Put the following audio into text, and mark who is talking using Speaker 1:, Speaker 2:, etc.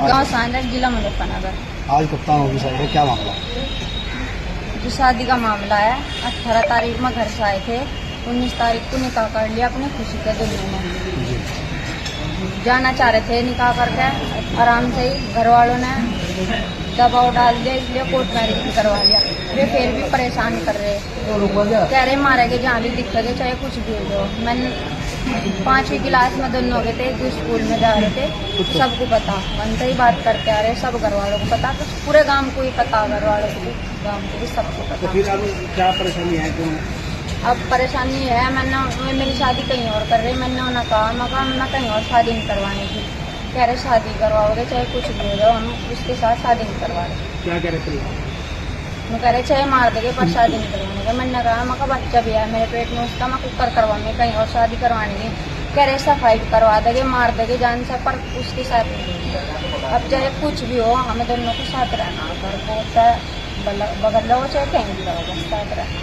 Speaker 1: गाँव सांझा, जिला मुजफ्फरनगर।
Speaker 2: आज कप्तान ऑफिसर है, क्या मामला?
Speaker 1: जो शादी का मामला है, 18 तारीख में घर से आए थे, 19 तारीख को निकाह कर लिया अपनी खुशी के दुनिया में।
Speaker 2: जी।
Speaker 1: जाना चाह रहे थे निकाह करके आराम से ही, घर वालों ने दबाव डाल दिया, इसलिए कोर्ट मैरिज करवा लिया। वे फिर भी परेशान कर रहे, कह रहे मारेंगे जहाँ भी दिखेंगे, चाहे कुछ भी हो जाओ। मैंने 5वीं क्लास में दोनों हो गए थे, जो स्कूल में जा रहे थे, सबको पता, मन से ही बात करते आ रहे, सब घर वालों को पता, तो पूरे गांव को ही पता, घर वालों को भी, गांव को भी, सबको पता।
Speaker 2: तो फिर अब क्या परेशानी है? क्यों?
Speaker 1: अब परेशानी है, मेरी शादी कहीं और कर रही, मैंने उन्हें कहा, मैं कहीं और शादी नहीं करवाने की। कह रहे शादी करवाओगे चाहे कुछ भी हो जाओ, हम उसके साथ शादी नहीं करवा रहे।
Speaker 2: क्या कह रहे थे?
Speaker 1: मैं कह रहे चाहे मार देंगे पर शादी नहीं करवाने का। मैंने कहा मैं बच्चा भी है मेरे पेट में, उसका मैं कुकर करवाने, कहीं और शादी करवाने की। कह रहे सफाई करवा देंगे, मार देंगे जान से, पर उसके साथ नहीं। अब चाहे कुछ भी हो, हमें दोनों को साथ रहना, घर को चाहे बगल रहो चाहे कहीं भी रहो, बस साथ रहना।